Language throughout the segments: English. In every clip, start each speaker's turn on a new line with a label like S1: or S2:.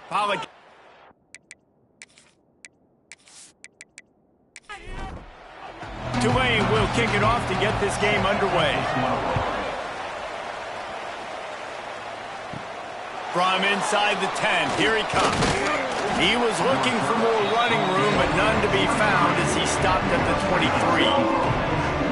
S1: Pollock. Tulane will kick it off to get this game underway. From inside the 10, here he comes. He was looking for more running room, but none to be found as he stopped at the 23.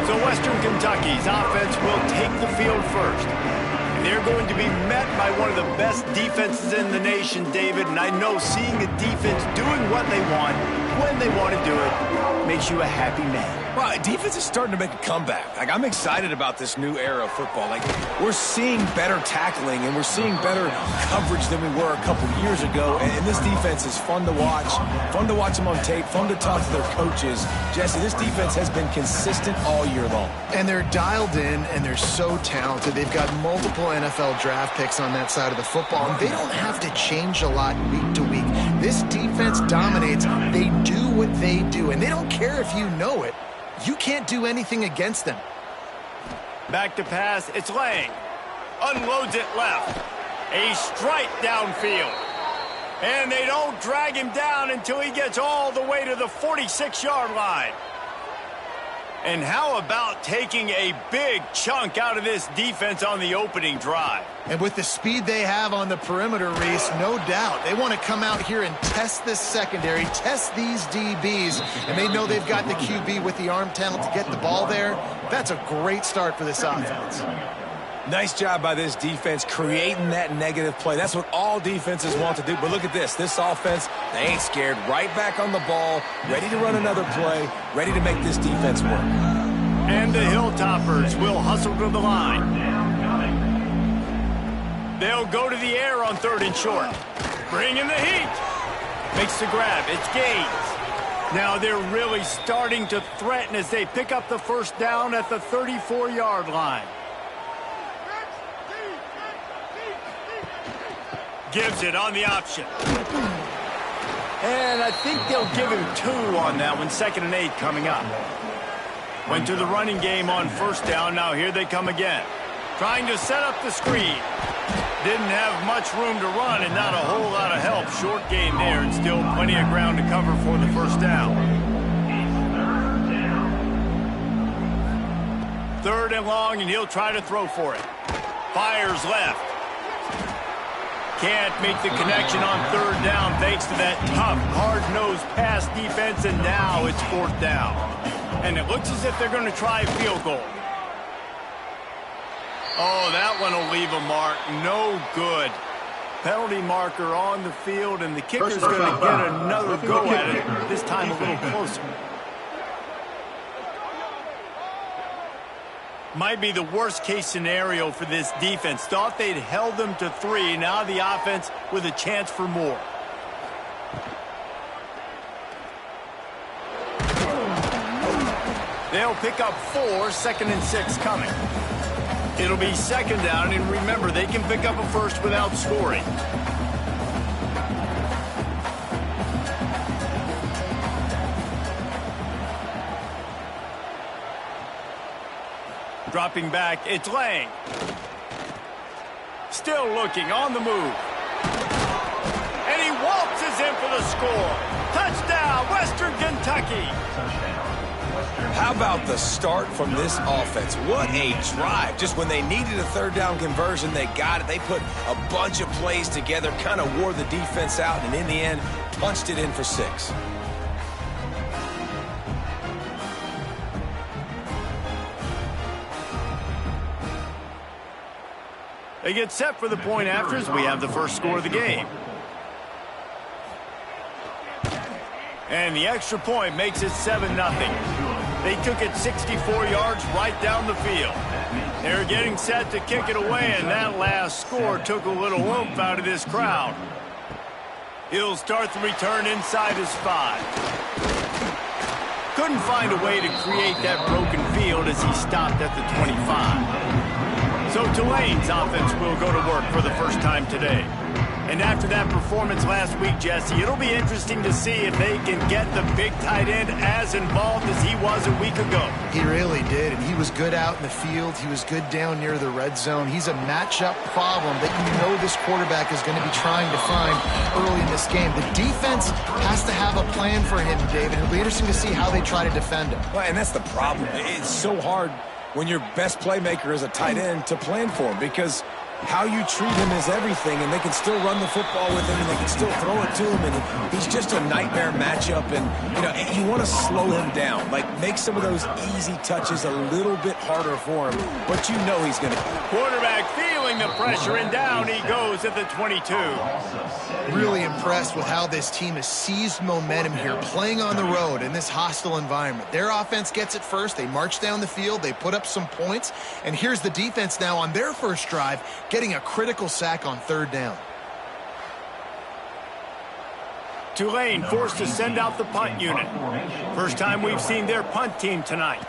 S1: So Western Kentucky's offense will take the field first. And they're going to be met by one of the best defenses in the nation, David. And I know seeing a defense doing what they want, when they want to do it, makes you a happy man.
S2: Well, defense is starting to make a comeback. Like, I'm excited about this new era of football. Like, we're seeing better tackling and we're seeing better coverage than we were a couple years ago. And this defense is fun to watch them on tape, fun to talk to their coaches. Jesse, this defense has been consistent all year long.
S3: And they're dialed in and they're so talented. They've got multiple NFL draft picks on that side of the football, and they don't have to change a lot week to week. This defense dominates. They do what they do, and they don't care if you know it. You can't do anything against them.
S1: Back to pass, it's Lang. Unloads it left. A strike downfield. And they don't drag him down until he gets all the way to the 46-yard line. And how about taking a big chunk out of this defense on the opening drive?
S3: And with the speed they have on the perimeter, Reese, no doubt, they want to come out here and test this secondary, test these DBs, and they know they've got the QB with the arm talent to get the ball there. That's a great start for this offense.
S2: Nice job by this defense creating that negative play. That's what all defenses want to do. But look at this. This offense, they ain't scared. Right back on the ball, ready to run another play, ready to make this defense work.
S1: And the Hilltoppers will hustle to the line. They'll go to the air on 3rd and short. Bring in the heat. Makes the grab. It's Gaines. Now they're really starting to threaten as they pick up the first down at the 34-yard line. Gives it on the option. And I think they'll give him 2 on that one. 2nd and 8 coming up. Went to the running game on 1st down. Now here they come again. Trying to set up the screen. Didn't have much room to run and not a whole lot of help. Short game there and still plenty of ground to cover for the 1st down. 3rd and long, and he'll try to throw for it. Fires left. Can't make the connection on 3rd down thanks to that tough, hard-nosed pass defense, and now it's 4th down. And it looks as if they're going to try a field goal. Oh, that one will leave a mark. No good. Penalty marker on the field, and the kicker's going to get another go at it, this time a little closer. Might be the worst-case scenario for this defense. Thought they'd held them to 3. Now the offense with a chance for more. They'll pick up 4, 2nd and 6 coming. It'll be 2nd down, and remember, they can pick up a first without scoring. Dropping back, it's Lang. Still looking, on the move. And he waltzes in for the score. Touchdown, Western Kentucky.
S2: How about the start from this offense? What a drive. Just when they needed a 3rd down conversion, they got it. They put a bunch of plays together, kind of wore the defense out, and in the end, punched it in for 6.
S1: They get set for the point after as we have the first score of the game. And the extra point makes it 7-0. They took it 64 yards right down the field. They're getting set to kick it away, and that last score took a little oomph out of this crowd. He'll start the return inside his 5. Couldn't find a way to create that broken field as he stopped at the 25. So Tulane's offense will go to work for the first time today. And after that performance last week, Jesse, it'll be interesting to see if they can get the big tight end as involved as he was a week ago.
S3: He really did, and he was good out in the field. He was good down near the red zone. He's a matchup problem that you know this quarterback is going to be trying to find early in this game. The defense has to have a plan for him, David. It'll be interesting to see how they try to defend him.
S2: Well, and that's the problem. It's so hard when your best playmaker is a tight end to plan for him, because how you treat him is everything, and they can still run the football with him, and they can still throw it to him, and he's just a nightmare matchup. And, you want to slow him down, like make some of those easy touches a little bit harder for him, but he's going to.
S1: Quarterback feeling the pressure, and down he goes at the 22.
S3: Really impressed with how this team has seized momentum here, playing on the road in this hostile environment. Their offense gets it first. They march down the field. They put up some points, and here's the defense now on their first drive, getting a critical sack on third down.
S1: Tulane forced to send out the punt unit. First time we've seen their punt team tonight.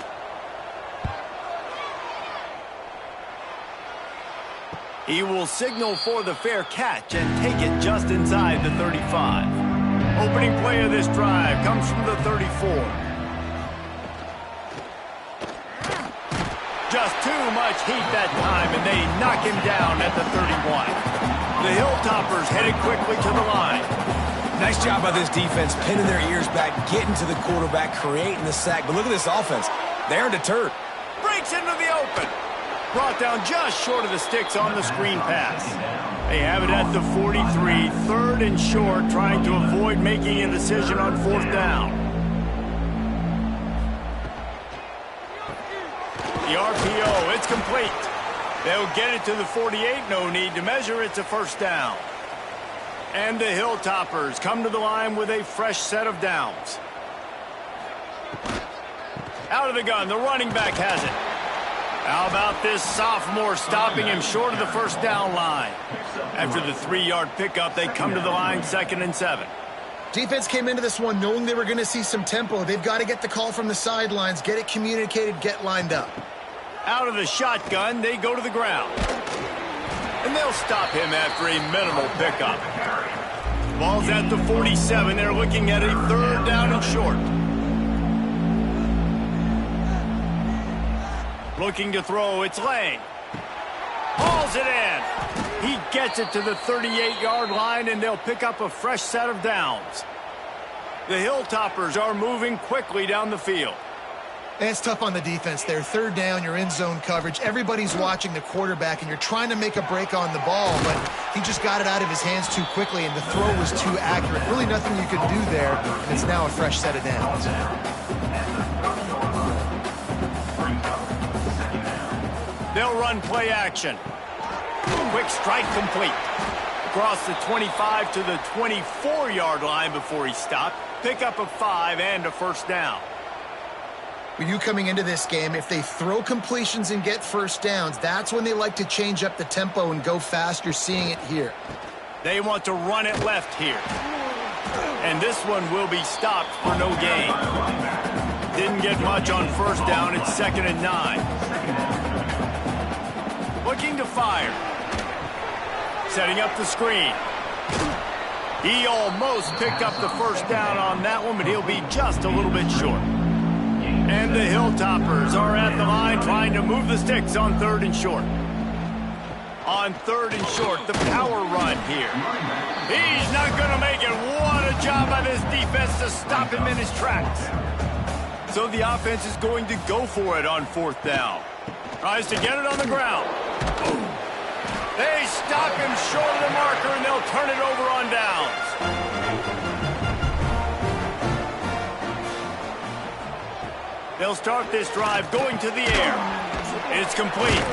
S1: He will signal for the fair catch and take it just inside the 35. Opening play of this drive comes from the 34. Just too much heat that time, and they knock him down at the 31. The Hilltoppers headed quickly to the line.
S2: Nice job by this defense, pinning their ears back, getting to the quarterback, creating the sack. But look at this offense. They aren't deterred.
S1: Breaks into the open. Brought down just short of the sticks on the screen pass. They have it at the 43, third and short, trying to avoid making a decision on fourth down. The RPO, it's complete. They'll get it to the 48, no need to measure, it's a first down. And the Hilltoppers come to the line with a fresh set of downs. Out of the gun, the running back has it. How about this sophomore stopping him short of the first down line? After the 3-yard pickup, they come to the line 2nd and 7.
S3: Defense came into this one knowing they were going to see some tempo. They've got to get the call from the sidelines, get it communicated, get lined up.
S1: Out of the shotgun, they go to the ground. And they'll stop him after a minimal pickup. Ball's at the 47. They're looking at a third down and short. Looking to throw, it's Lang. Hauls it in. He gets it to the 38-yard line, and they'll pick up a fresh set of downs. The Hilltoppers are moving quickly down the field.
S3: And it's tough on the defense there. Third down, you're in zone coverage. Everybody's watching the quarterback, and you're trying to make a break on the ball, but he just got it out of his hands too quickly, and the throw was too accurate. Really nothing you could do there, and it's now a fresh set of downs.
S1: They'll run play action. Quick strike complete. Across the 25 to the 24-yard line before he stopped. Pick up a 5 and a first down.
S3: With you coming into this game, if they throw completions and get first downs, that's when they like to change up the tempo and go fast. You're seeing it here.
S1: They want to run it left here. And this one will be stopped for no gain. Didn't get much on first down. It's 2nd and 9. Looking to fire. Setting up the screen. He almost picked up the first down on that one, but he'll be just a little bit short. And the Hilltoppers are at the line trying to move the sticks on 3rd and short. On 3rd and short, the power run here. He's not going to make it. What a job by this defense to stop him in his tracks. So the offense is going to go for it on 4th down. Tries to get it on the ground. They stop him short of the marker, and they'll turn it over on downs. They'll start this drive going to the air. It's complete.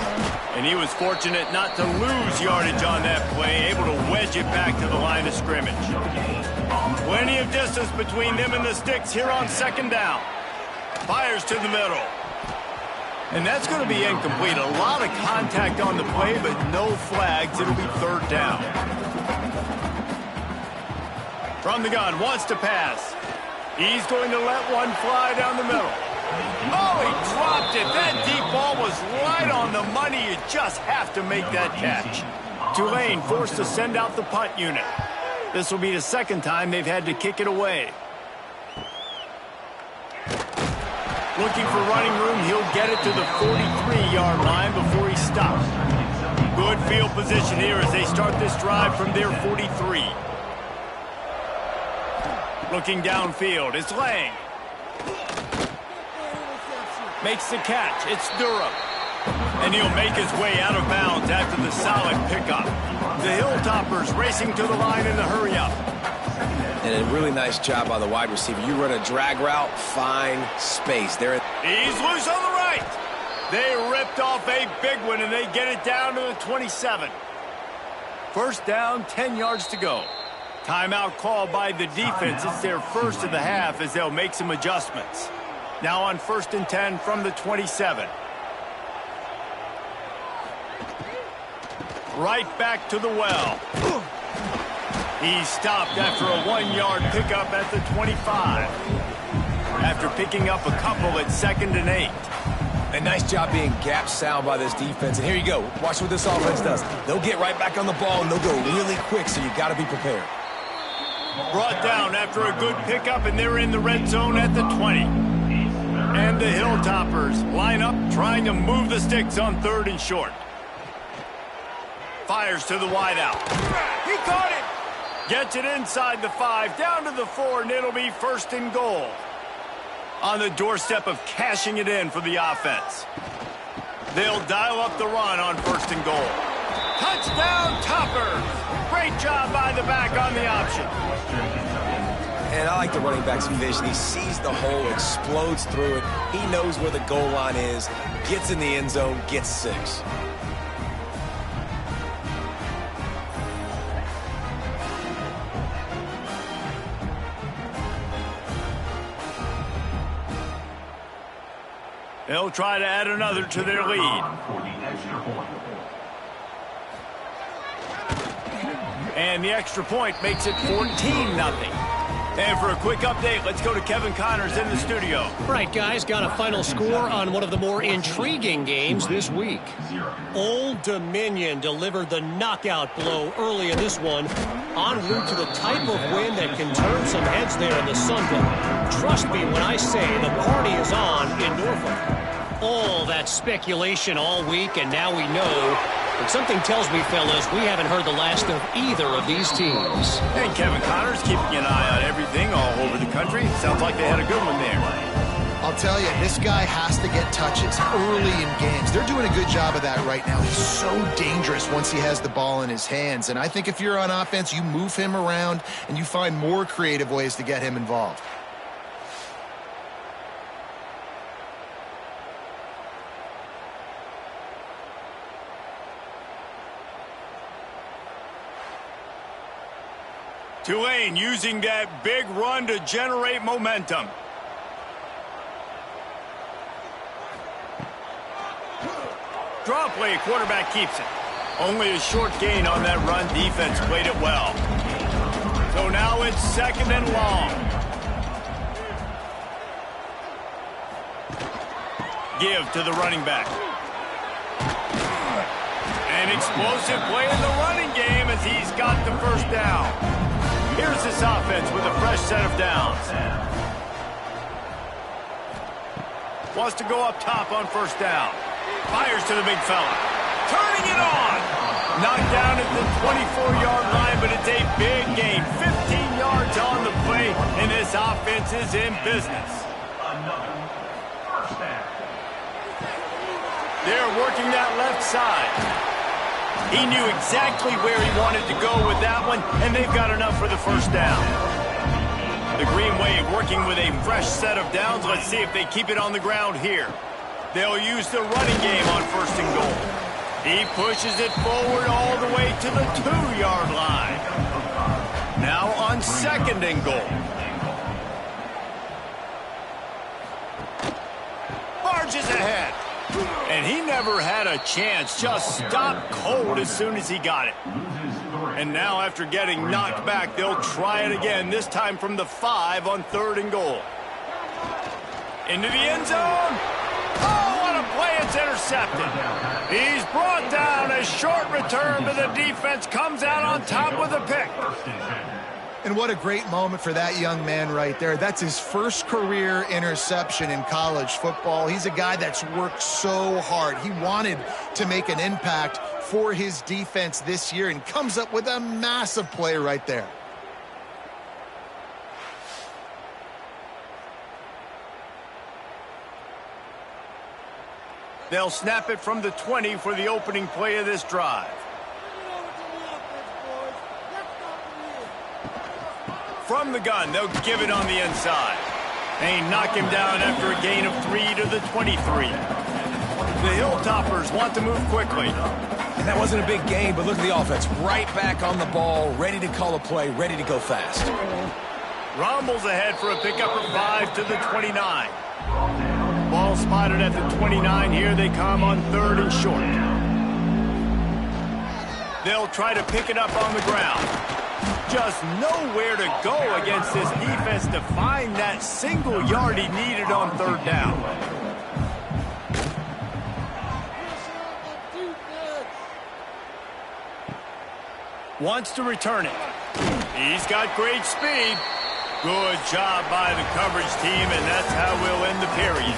S1: And he was fortunate not to lose yardage on that play, able to wedge it back to the line of scrimmage. Plenty of distance between them and the sticks here on 2nd down. Fires to the middle. And that's going to be incomplete. A lot of contact on the play, but no flags. It'll be 3rd down. From the gun, wants to pass. He's going to let one fly down the middle. Oh, he dropped it. That deep ball was right on the money. You just have to make that catch. Tulane forced to send out the punt unit. This will be the 2nd time they've had to kick it away. Looking for running room, he'll get it to the 43-yard line before he stops. Good field position here as they start this drive from their 43. Looking downfield, it's Lang. Makes the catch, it's Durham. And he'll make his way out of bounds after the solid pickup. The Hilltoppers racing to the line in the hurry-up.
S2: And a really nice job by the wide receiver. You run a drag route, find space.
S1: He's loose on the right. They ripped off a big one, and they get it down to the 27. First down, 10 yards to go. Timeout called by the defense. It's their first of the half as they'll make some adjustments. Now on 1st and 10 from the 27. Right back to the well. He stopped after a 1-yard pickup at the 25. After picking up a couple at 2nd and 8.
S2: A nice job being gap sound by this defense. And here you go. Watch what this offense does. They'll get right back on the ball, and they'll go really quick, so you got to be prepared.
S1: Brought down after a good pickup, and they're in the red zone at the 20. And the Hilltoppers line up trying to move the sticks on 3rd and short. Fires to the wideout. He caught it. Gets it inside the 5, down to the 4, and it'll be 1st and goal. On the doorstep of cashing it in for the offense. They'll dial up the run on 1st and goal. Touchdown, Toppers! Great job by the back on the option.
S2: And I like the running back's vision. He sees the hole, explodes through it. He knows where the goal line is, gets in the end zone, gets 6.
S1: They'll try to add another to their lead. And the extra point makes it 14-0. And for a quick update, let's go to Kevin Connors in the studio.
S4: Right, guys, got a final score on one of the more intriguing games this week. Old Dominion delivered the knockout blow early in this one, en route to the type of win that can turn some heads there in the Sun Belt. Trust me when I say the party is on in Norfolk. All that speculation all week, and now we know. But something tells me, fellas, we haven't heard the last of either of these teams.
S1: And Kevin Connors keeping an eye on everything all over the country. Sounds like they had a good one there.
S3: I'll tell you, this guy has to get touches early in games. They're doing a good job of that right now. He's so dangerous once he has the ball in his hands. And I think if you're on offense, you move him around and you find more creative ways to get him involved.
S1: Tulane using that big run to generate momentum. Draw play, quarterback keeps it. Only a short gain on that run. Defense played it well. So now it's 2nd and long. Give to the running back. An explosive play in the running game as he's got the first down. Here's this offense with a fresh set of downs. Wants to go up top on 1st down. Fires to the big fella. Turning it on. Knocked down at the 24-yard line, but it's a big gain. 15 yards on the play, and this offense is in business. They're working that left side. He knew exactly where he wanted to go with that one, and they've got enough for the first down. The Green Wave working with a fresh set of downs. Let's see if they keep it on the ground here. They'll use the running game on 1st and goal. He pushes it forward all the way to the 2-yard line. Now on 2nd and goal. Barges ahead. And he never had a chance. Just stopped cold as soon as he got it. And now after getting knocked back, they'll try it again, this time from the 5 on 3rd and goal. Into the end zone. Oh, what a play. It's intercepted. He's brought down. A short return, but the defense comes out on top with a pick.
S3: And what a great moment for that young man right there. That's his first career interception in college football. He's a guy that's worked so hard. He wanted to make an impact for his defense this year and comes up with a massive play right there.
S1: They'll snap it from the 20 for the opening play of this drive. From the gun, they'll give it on the inside. They knock him down after a gain of 3 to the 23. The Hilltoppers want to move quickly.
S2: And that wasn't a big gain, but look at the offense. Right back on the ball, ready to call a play, ready to go fast.
S1: Rumbles ahead for a pickup of 5 to the 29. Ball spotted at the 29. Here they come on 3rd and short. They'll try to pick it up on the ground. Just nowhere to go against this defense to find that single yard he needed on 3rd down. Wants to return it. He's got great speed. Good job by the coverage team, and that's how we'll end the period.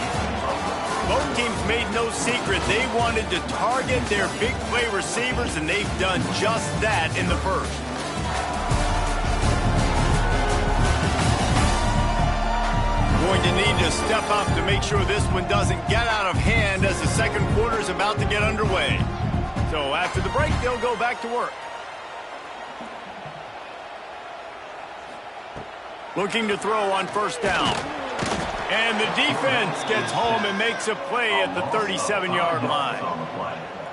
S1: Both teams made no secret they wanted to target their big play receivers, and they've done just that in the first. Going to need to step up to make sure this one doesn't get out of hand as the second quarter is about to get underway. So after the break, they'll go back to work. Looking to throw on 1st down. And the defense gets home and makes a play at the 37-yard line.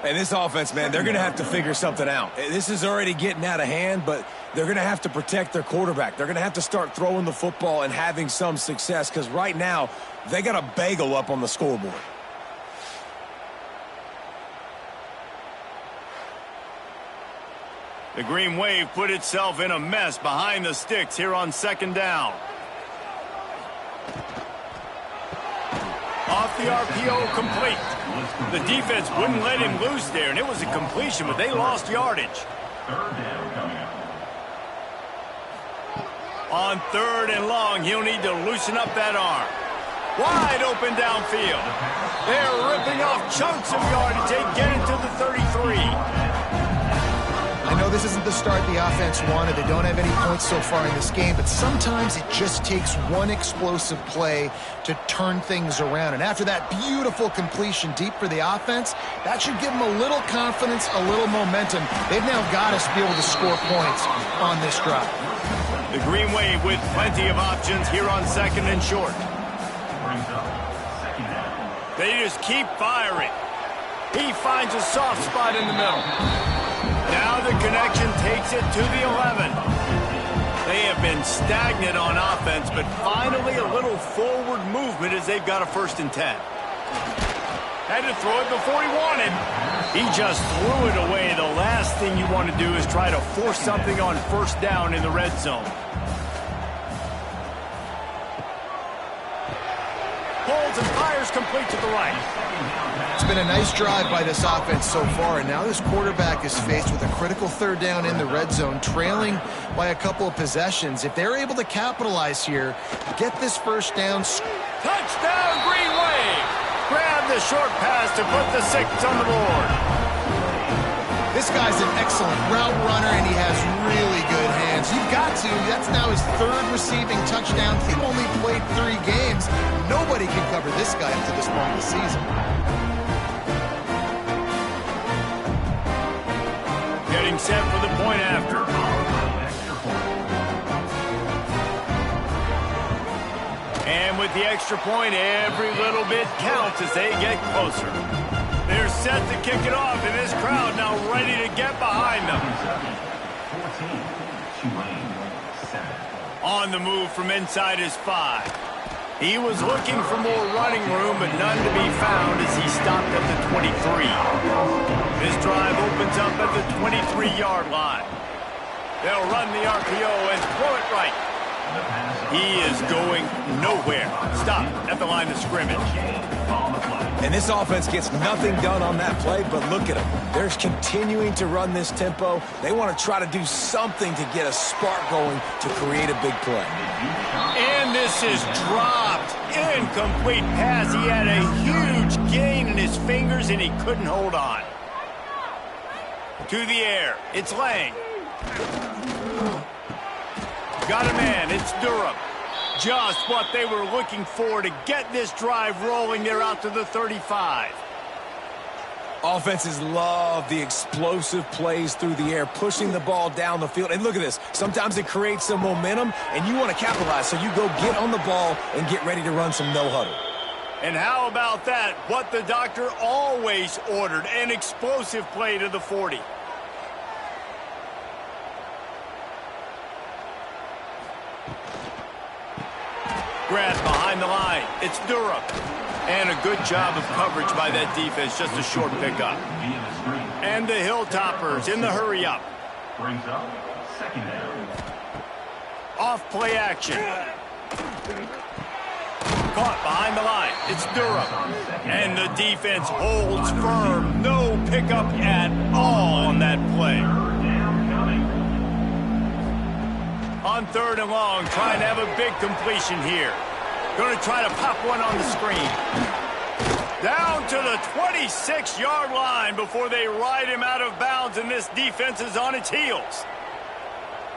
S2: And this offense, man, they're going to have to figure something out. This is already getting out of hand, but they're going to have to protect their quarterback. They're going to have to start throwing the football and having some success because right now they got a bagel up on the scoreboard.
S1: The Green Wave put itself in a mess behind the sticks here on 2nd down. Off the RPO, complete. The defense wouldn't let him loose there, and it was a completion, but they lost yardage.
S5: 3rd down coming up.
S1: On 3rd and long, he'll need to loosen up that arm. Wide open downfield. They're ripping off chunks of yardage. They get it to the 33.
S3: I know this isn't the start the offense wanted. They don't have any points so far in this game, but sometimes it just takes one explosive play to turn things around. And after that beautiful completion deep for the offense, that should give them a little confidence, a little momentum. They've now got to be able to score points on this drive.
S1: The Green Wave with plenty of options here on 2nd and short. They just keep firing. He finds a soft spot in the middle. Now the connection takes it to the 11. They have been stagnant on offense, but finally a little forward movement as they've got a 1st and 10. Had to throw it before he wanted. He just threw it away. The last thing you want to do is try to force something on 1st down in the red zone. Holds and fires complete to the right.
S3: It's been a nice drive by this offense so far, and now this quarterback is faced with a critical 3rd down in the red zone, trailing by a couple of possessions. If they're able to capitalize here, get this 1st down.
S1: Touchdown, Green Wave! Grab the short pass to put the 6 on the board.
S3: This guy's an excellent route runner, and he has really good hands. You've got to. That's now his 3rd receiving touchdown. He only played 3 games. Nobody can cover this guy up to this point of the season.
S1: Getting set for the point after. And with the extra point, every little bit counts as they get closer. They're set to kick it off, and this crowd now ready to get behind them.
S5: 14, Tulane, 7.
S1: On the move from inside his 5. He was looking for more running room, but none to be found as he stopped at the 23. This drive opens up at the 23-yard line. They'll run the RPO and throw it right. He is going nowhere. Stop at the line of scrimmage.
S2: And this offense gets nothing done on that play, but look at them. They're continuing to run this tempo. They want to try to do something to get a spark going to create a big play.
S1: And this is dropped. Incomplete pass. He had a huge gain in his fingers, and he couldn't hold on. To the air. It's Lang. Got a man. It's Durham. Just what they were looking for to get this drive rolling. They're out to the 35.
S2: Offenses love the explosive plays through the air, pushing the ball down the field. And look at this. Sometimes it creates some momentum, and you want to capitalize. So you go get on the ball and get ready to run some no-huddle.
S1: And how about that? What the doctor always ordered, an explosive play to the 40. Grab behind the line. It's Durham. And a good job of coverage by that defense. Just a short pickup. And the Hilltoppers in the hurry-up.
S5: Brings up second down.
S1: Off play action. Caught behind the line. It's Durham. And the defense holds firm. No pickup at all on that play. On 3rd and long, trying to have a big completion here. Going to try to pop one on the screen. Down to the 26-yard line before they ride him out of bounds, and this defense is on its heels.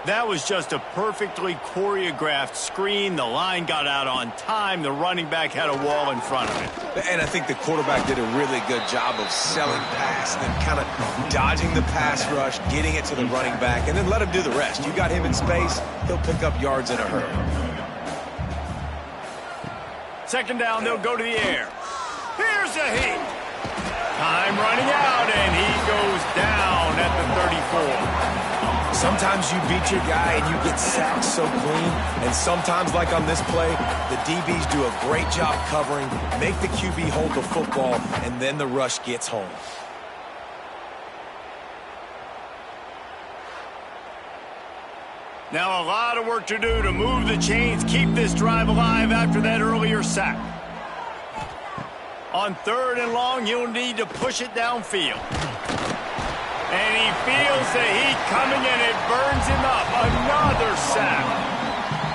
S1: That was just a perfectly choreographed screen. The line got out on time. The running back had a wall in front of it.
S2: And I think the quarterback did a really good job of selling pass and then kind of dodging the pass rush, getting it to the running back, and then let him do the rest. You got him in space, he'll pick up yards in a hurry.
S1: 2nd down, they'll go to the air. Here's a hit. Time running out, and he goes down at the 34.
S2: Sometimes you beat your guy and you get sacked so clean, and sometimes, like on this play, the DBs do a great job covering, make the QB hold the football, and then the rush gets home.
S1: Now a lot of work to do to move the chains, keep this drive alive after that earlier sack. On 3rd and long, he'll need to push it downfield. And he feels the heat coming, and it burns him up. Another sack.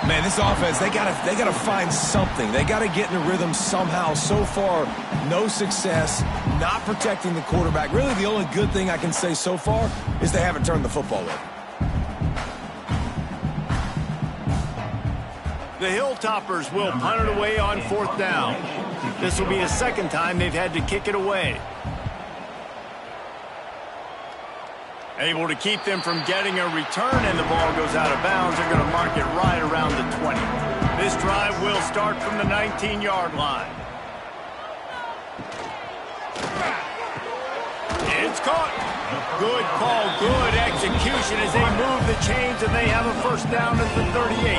S2: Man, this offense, they gotta find something. They gotta get in a rhythm somehow. So far, no success, not protecting the quarterback. Really, the only good thing I can say so far is they haven't turned the football over.
S1: The Hilltoppers will punt it away on 4th down. This will be the 2nd time they've had to kick it away. Able to keep them from getting a return, and the ball goes out of bounds. They're going to mark it right around the 20. This drive will start from the 19-yard line. It's caught. Good call, good execution as they move the chains, and they have a 1st down at the 38.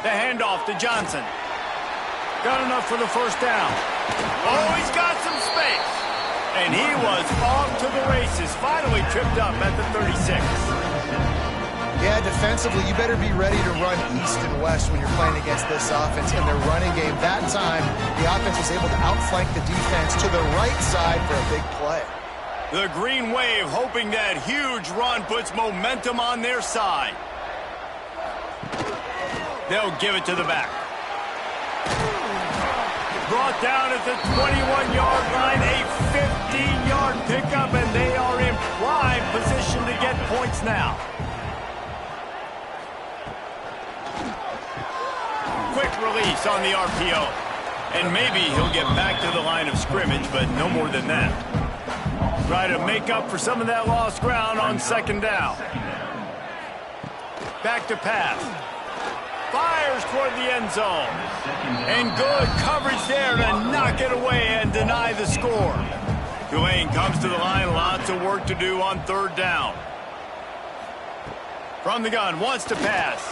S1: The handoff to Johnson. Got enough for the 1st down. Oh, he's got some space. And he was off to the races. Finally tripped up at the 36.
S3: Yeah, defensively, you better be ready to run east and west when you're playing against this offense in their running game. That time, the offense was able to outflank the defense to the right side for a big play.
S1: The Green Wave hoping that huge run puts momentum on their side. They'll give it to the back. Brought down at the 21-yard line, a 15-yard pickup, and they are in prime position to get points now. Quick release on the RPO. And maybe he'll get back to the line of scrimmage, but no more than that. Try to make up for some of that lost ground on 2nd down. Back to pass. Fires toward the end zone. And good coverage there to knock it away and deny the score. Tulane comes to the line. Lots of work to do on 3rd down. From the gun, wants to pass.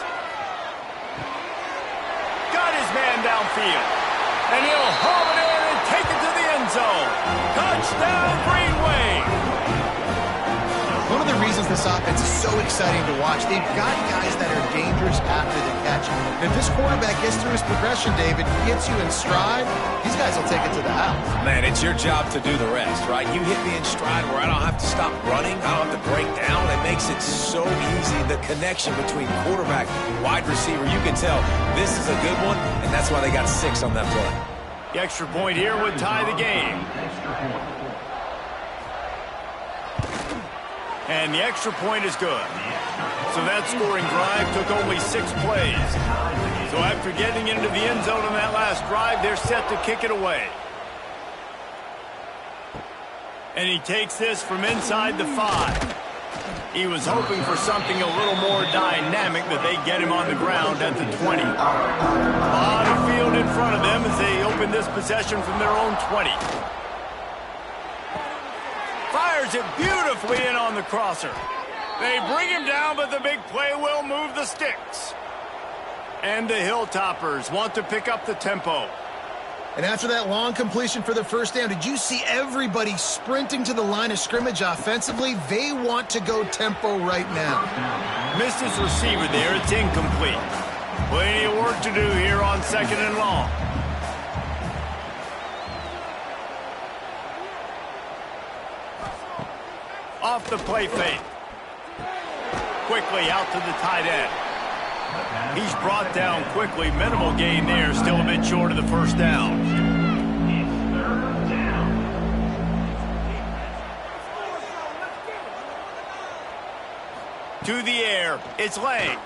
S1: Got his man downfield. And he'll haul it in and take it to the end zone. Touchdown, Green Wave.
S3: One of the reasons this offense is so exciting to watch, they've got guys that are dangerous after the catch. And if this quarterback gets through his progression, David, gets you in stride, these guys will take it to the house.
S2: Man, it's your job to do the rest, right? You hit me in stride where I don't have to stop running. I don't have to break down. It makes it so easy. The connection between quarterback and wide receiver, you can tell this is a good one, and that's why they got 6 on that play.
S1: The extra point here would tie the game. And the extra point is good. So that scoring drive took only 6 plays. So after getting into the end zone on that last drive, they're set to kick it away. And he takes this from inside the 5. He was hoping for something a little more dynamic, but they get him on the ground at the 20. A lot of field in front of them as they open this possession from their own 20. Fires it beautifully in on the crosser. They bring him down, but the big play will move the sticks. And the Hilltoppers want to pick up the tempo.
S3: And after that long completion for the first down, did you see everybody sprinting to the line of scrimmage offensively? They want to go tempo right now.
S1: Missed his receiver there. It's incomplete. Plenty of work to do here on 2nd and long. Off the play fake. Quickly out to the tight end. He's brought down quickly. Minimal gain there. Still a bit short of the first down. To the air. It's Lang.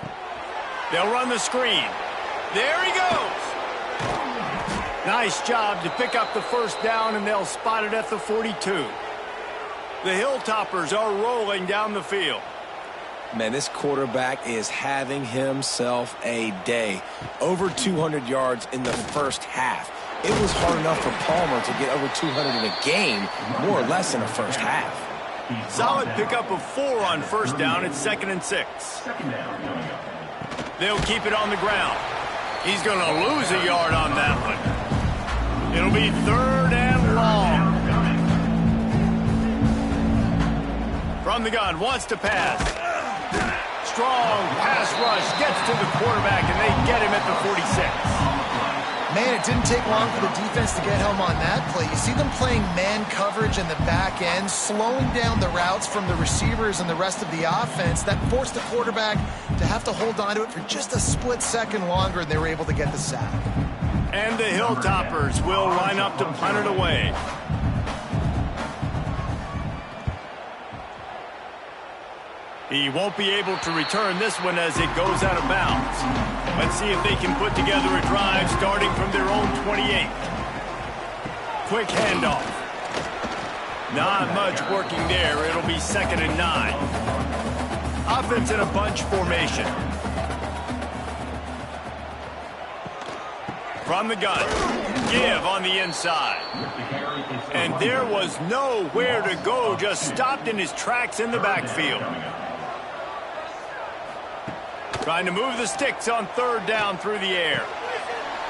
S1: They'll run the screen. There he goes. Nice job to pick up the first down, and they'll spot it at the 42. The Hilltoppers are rolling down the field.
S2: Man, this quarterback is having himself a day. Over 200 yards in the first half. It was hard enough for Palmer to get over 200 in a game, more or less in the first half.
S1: Solid pickup of 4 on first down. It's 2nd and 6. They'll keep it on the ground. He's going to lose a yard on that one. It'll be 3rd and long. From the gun, wants to pass. Strong pass rush, gets to the quarterback, and they get him at the 46.
S3: Man, it didn't take long for the defense to get home on that play. You see them playing man coverage in the back end, slowing down the routes from the receivers and the rest of the offense. That forced the quarterback to have to hold on to it for just a split second longer, and they were able to get the sack.
S1: And the Hilltoppers will line up to punt it away. He won't be able to return this one as it goes out of bounds. Let's see if they can put together a drive starting from their own 28. Quick handoff. Not much working there. It'll be 2nd and 9. Offense in a bunch formation. From the gun. Give on the inside. And there was nowhere to go. Just stopped in his tracks in the backfield. Trying to move the sticks on 3rd down through the air.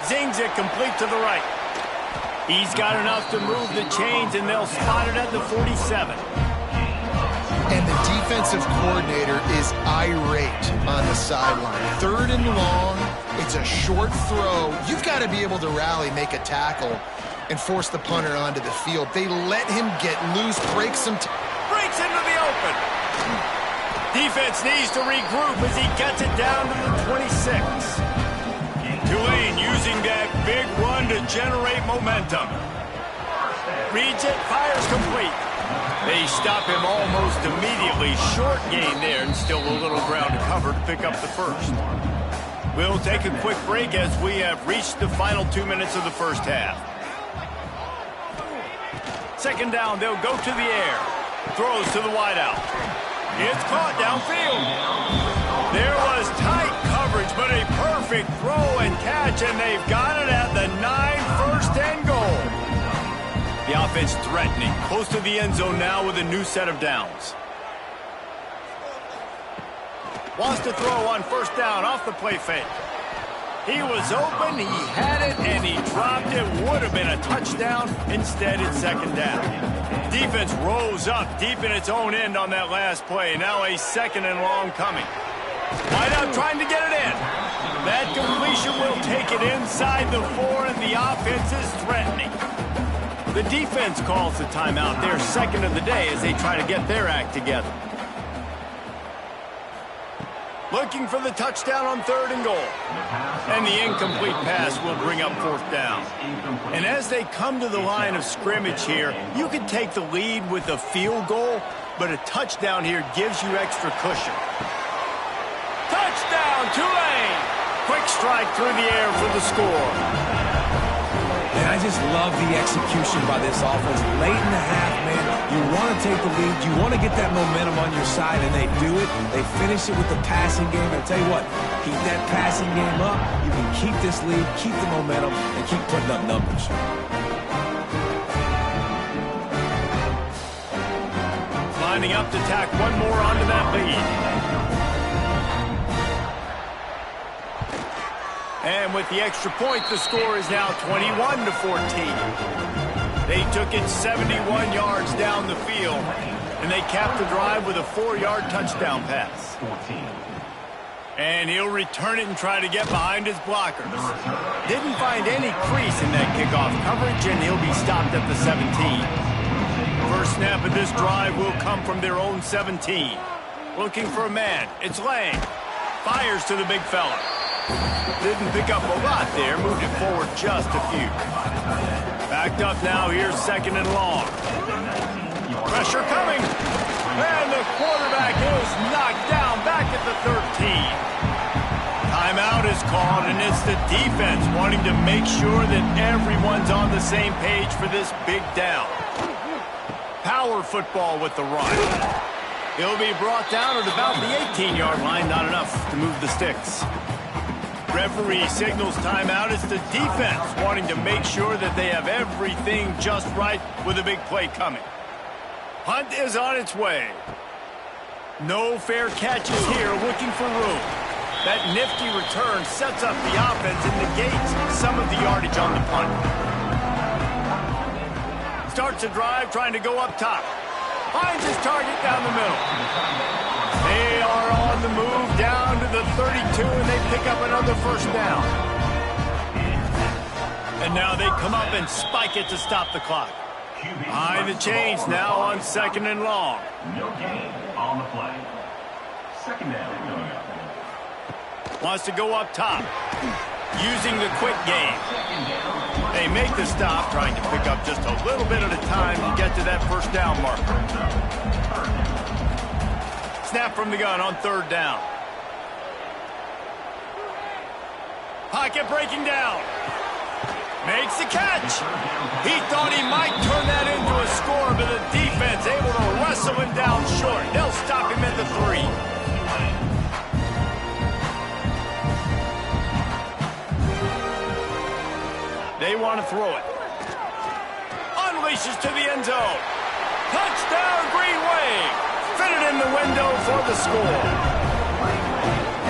S1: Zings it complete to the right. He's got enough to move the chains, and they'll spot it at the 47.
S3: And the defensive coordinator is irate on the sideline. 3rd and long. It's a short throw. You've got to be able to rally, make a tackle, and force the punter onto the field. They let him get loose, breaks into
S1: the open. Defense needs to regroup as he gets it down to the 26. Tulane using that big run to generate momentum. Reads it, fires complete. They stop him almost immediately. Short gain there, and still a little ground to cover to pick up the first. We'll take a quick break as we have reached the final 2 minutes of the first half. 2nd down, they'll go to the air. Throws to the wideout. It's caught downfield. There was tight coverage, but a perfect throw and catch, and they've got it at the 9, 1st and goal. The offense threatening, close to the end zone now with a new set of downs. Wants to throw on 1st down off the play fake. He was open, he had it, and he dropped it. Would have been a touchdown. Instead, it's 2nd down. Defense rose up deep in its own end on that last play. Now a 2nd and long coming. Wideout trying to get it in. That completion will take it inside the 4, and the offense is threatening. The defense calls the timeout. Their 2nd of the day as they try to get their act together. Looking for the touchdown on 3rd and goal. And the incomplete pass will bring up 4th down. And as they come to the line of scrimmage here, you can take the lead with a field goal, but a touchdown here gives you extra cushion. Touchdown, Tulane! quick strike through the air for the score.
S2: And I just love the execution by this offense. Late in the half, man, you want to take the lead. You want to get that momentum on your side, and they do it. They finish it with the passing game. And I'll tell you what, keep that passing game up. You can keep this lead, keep the momentum, and keep putting up numbers.
S1: Lining up to tack one more onto that lead. And with the extra point, the score is now 21-14. They took it 71 yards down the field, and they capped the drive with a 4-yard touchdown pass. And he'll return it and try to get behind his blockers. Didn't find any crease in that kickoff coverage, and he'll be stopped at the 17. First snap of this drive will come from their own 17. Looking for a man. It's Lang. Fires to the big fella. Didn't pick up a lot there. Moved it forward just a few. Backed up now. Here's second and long. Pressure coming. And the quarterback is knocked down back at the 13. Timeout is called, and it's the defense wanting to make sure that everyone's on the same page for this big down. Power football with the run. He'll be brought down at about the 18-yard line. Not enough to move the sticks. Referee signals timeout. It's the defense wanting to make sure that they have everything just right with a big play coming. Hunt is on its way. No fair catches here, looking for room. That nifty return sets up the offense and negates some of the yardage on the punt. Starts a drive trying to go up top. Finds his target down the middle. They are on the move down to the 32, and they pick up another first down. And now they come up and spike it to stop the clock. Behind the chains now on second and long.
S5: No gain on the play. Second down coming up.
S1: Wants to go up top. Using the quick game. They make the stop, trying to pick up just a little bit at a time to get to that first down marker. Snap from the gun on third down. Pocket breaking down. Makes the catch. He thought he might turn that into a score, but the defense able to wrestle him down short. They'll stop him at the 3. They want to throw it. Unleashes to the end zone. Touchdown, Green Wave. Fitted in the window for the score.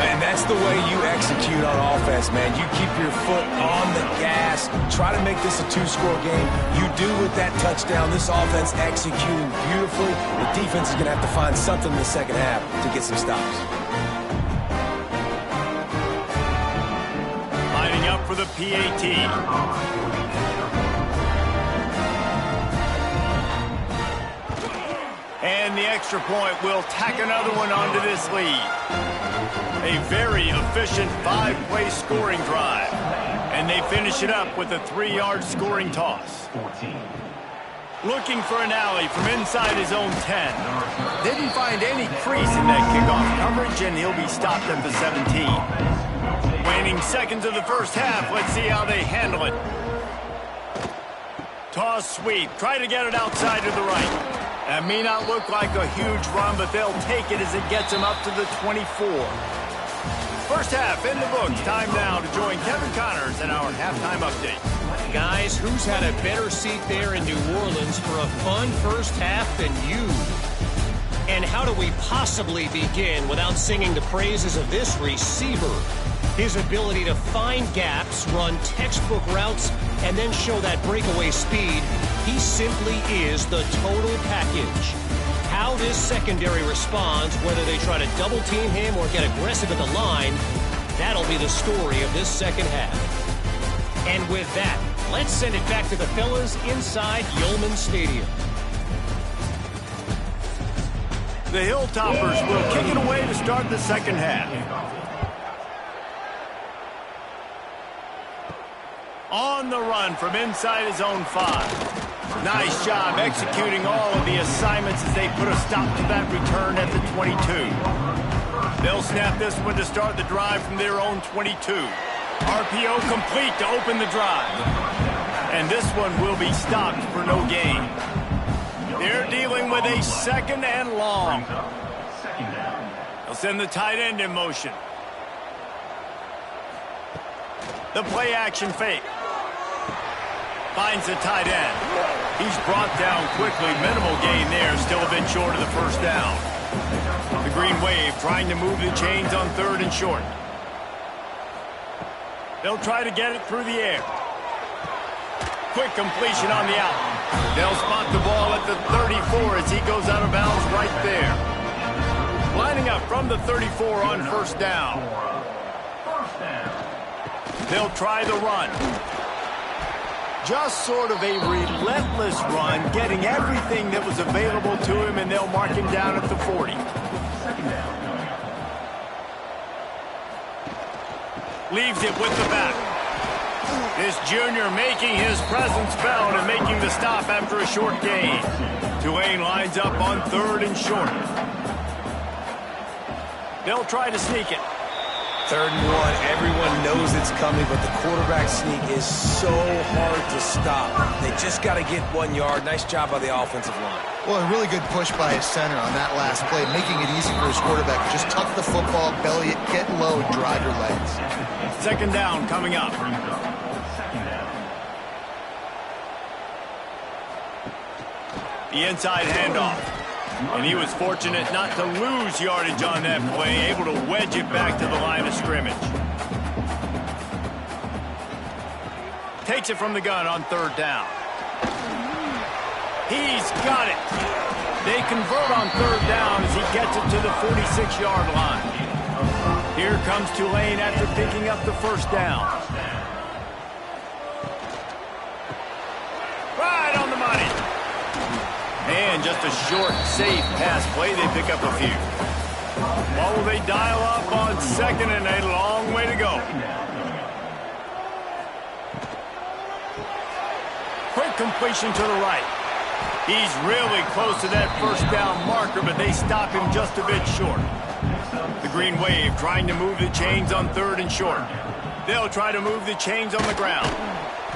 S2: And that's the way you execute on offense, man. You keep your foot on the gas. Try to make this a 2-score game. You do with that touchdown. This offense executing beautifully. The defense is going to have to find something in the second half to get some stops.
S1: Lining up for the PAT. And the extra point will tack another one onto this lead. A very efficient 5-play scoring drive. And they finish it up with a 3-yard scoring toss.
S5: 14.
S1: Looking for an alley from inside his own 10. Didn't find any crease in that kickoff coverage, and he'll be stopped at the 17. Waning seconds of the first half. Let's see how they handle it. Toss sweep. Try to get it outside to the right. That may not look like a huge run, but they'll take it as it gets them up to the 24. First half in the books. Time now to join Kevin Connors in our halftime update.
S4: Guys, who's had a better seat there in New Orleans for a fun first half than you? And how do we possibly begin without singing the praises of this receiver? His ability to find gaps, run textbook routes, and then show that breakaway speed. He simply is the total package. How this secondary responds, whether they try to double team him or get aggressive at the line, that'll be the story of this second half. And with that, let's send it back to the fellas inside Yulman Stadium.
S1: The Hilltoppers will kick it away to start the second half. On the run from inside his own 5. Nice job executing all of the assignments as they put a stop to that return at the 22. They'll snap this one to start the drive from their own 22. RPO complete to open the drive. And this one will be stopped for no gain. They're dealing with a second and long. They'll send the tight end in motion. The play action fake. Finds the tight end. He's brought down quickly. Minimal gain there. Still a bit short of the first down. The Green Wave trying to move the chains on third and short. They'll try to get it through the air. Quick completion on the out. They'll spot the ball at the 34 as he goes out of bounds right there. Lining up from the 34 on first down. They'll try the run. Just sort of a relentless run, getting everything that was available to him, and they'll mark him down at the 40. Leaves it with the back. This junior making his presence felt and making the stop after a short gain. Tulane lines up on third and short. They'll try to sneak it.
S2: 3rd and 1, everyone knows it's coming, but the quarterback sneak is so hard to stop. They just got to get 1 yard. Nice job by the offensive line.
S3: Well, a really good push by his center on that last play, making it easy for his quarterback. Just tuck the football, belly it, get low, drive your legs.
S1: Second down coming up. The inside handoff. And he was fortunate not to lose yardage on that play, able to wedge it back to the line of scrimmage. Takes it from the gun on third down. He's got it. They convert on third down as he gets it to the 46-yard line. Here comes Tulane after picking up the first down. Right on the money. And just a short, safe pass play. They pick up a few. What will they dial up on second and a long way to go? Quick completion to the right. He's really close to that first down marker, but they stop him just a bit short. The Green Wave trying to move the chains on third and short. They'll try to move the chains on the ground.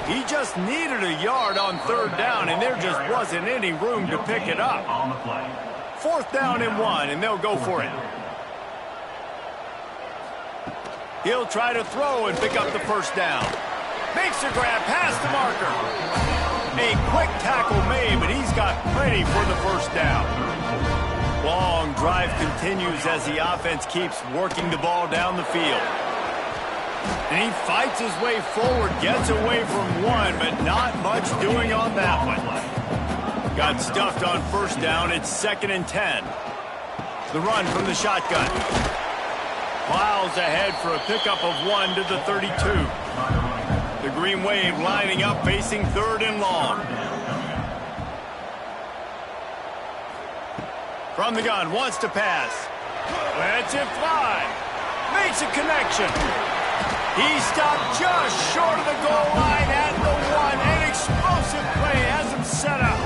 S1: He just needed a yard on third down, and there just wasn't any room to pick it up. 4th down and 1, and they'll go for it. He'll try to throw and pick up the first down. Makes a grab past the marker. A quick tackle made, but he's got plenty for the first down. Long drive continues as the offense keeps working the ball down the field. And he fights his way forward, gets away from one, but not much doing on that one. Got stuffed on first down. It's 2nd and 10. The run from the shotgun. Miles ahead for a pickup of 1 to the 32. The Green Wave lining up, facing 3rd and long. From the gun, wants to pass. Lets it fly. Makes a connection. He stopped just short of the goal line at the 1. An explosive play has him set up.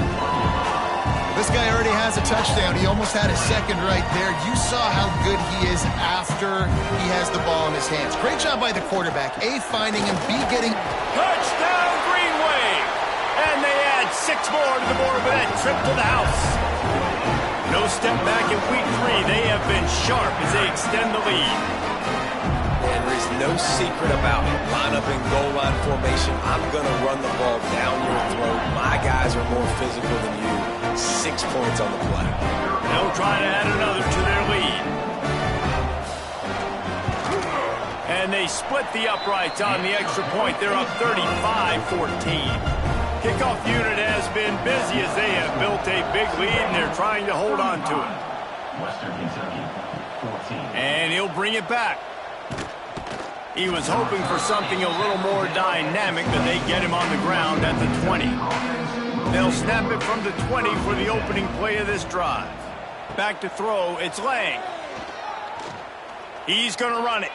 S3: This guy already has a touchdown. He almost had a second right there. You saw how good he is after he has the ball in his hands. Great job by the quarterback. A, finding him. B, getting...
S1: Touchdown, Green Wave. And they add 6 more to the board with that trip to the house. No step back in week 3. They have been sharp as they extend the lead.
S2: And there is no secret about it. Line up in goal line formation. I'm going to run the ball down your throat. My guys are more physical than you. 6 points on the play.
S1: They'll try to add another to their lead. And they split the uprights on the extra point. They're up 35-14. Kickoff unit has been busy as they have built a big lead, and they're trying to hold on to it.
S5: Western Kentucky, 14.
S1: And he'll bring it back. He was hoping for something a little more dynamic, but they get him on the ground at the 20. They'll snap it from the 20 for the opening play of this drive. Back to throw, it's Lang. He's going to run it.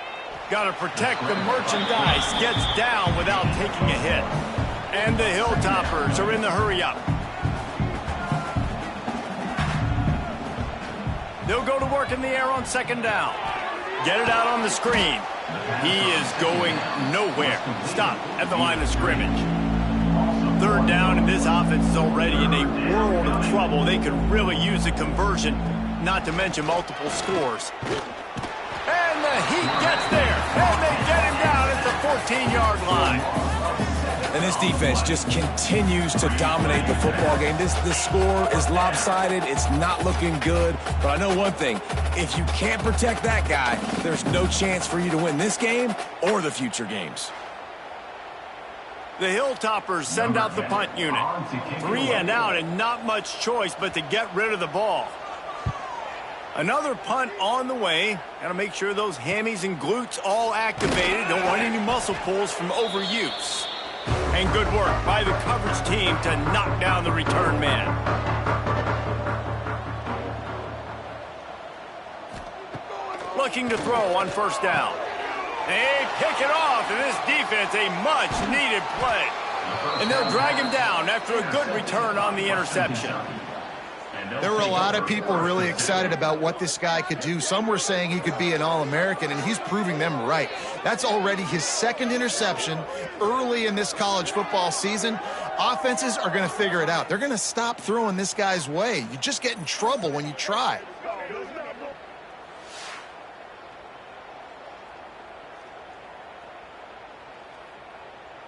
S1: Got to protect the merchandise. Gets down without taking a hit. And the Hilltoppers are in the hurry-up. They'll go to work in the air on second down. Get it out on the screen. He is going nowhere. Stop at the line of scrimmage. Third down, and this offense is already in a world of trouble. They could really use a conversion, not to mention multiple scores. And the Heat gets there, and they get him down at the 14-yard line.
S2: And this defense just continues to dominate the football game. This score is lopsided. It's not looking good. But I know one thing. If you can't protect that guy, there's no chance for you to win this game or the future games.
S1: The Hilltoppers send out the punt unit. 3 and out, and not much choice but to get rid of the ball. Another punt on the way. Got to make sure those hammies and glutes all activated. Don't want any muscle pulls from overuse. And good work by the coverage team to knock down the return man. Looking to throw on first down. They pick it off, and this defense, a much-needed play. And they'll drag him down after a good return on the interception.
S3: There were a lot of people really excited about what this guy could do. Some were saying he could be an All-American, and he's proving them right. That's already his second interception early in this college football season. Offenses are going to figure it out. They're going to stop throwing this guy's way. You just get in trouble when you try.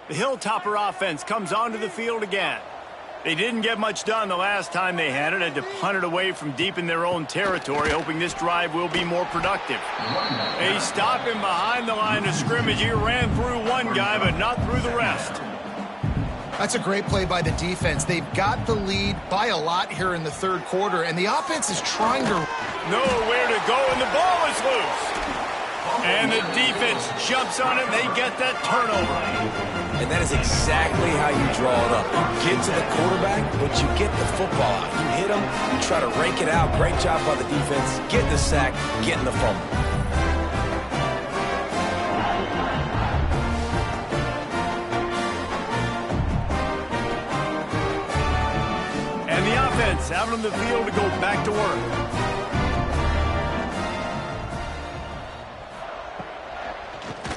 S1: The Hilltopper offense comes onto the field again. They didn't get much done the last time they had it. Had to punt it away from deep in their own territory, hoping this drive will be more productive. They stop him behind the line of scrimmage. He ran through one guy, but not through the rest.
S3: That's a great play by the defense. They've got the lead by a lot here in the third quarter, and the offense is trying to...
S1: Nowhere to go, and the ball is loose. And the defense jumps on it, and they get that turnover.
S2: And that is exactly how you draw it up. You get to the quarterback, but you get the football out. You hit him, you try to rake it out. Great job by the defense. Get the sack, getting the fumble.
S1: And the offense out on the field to go back to work.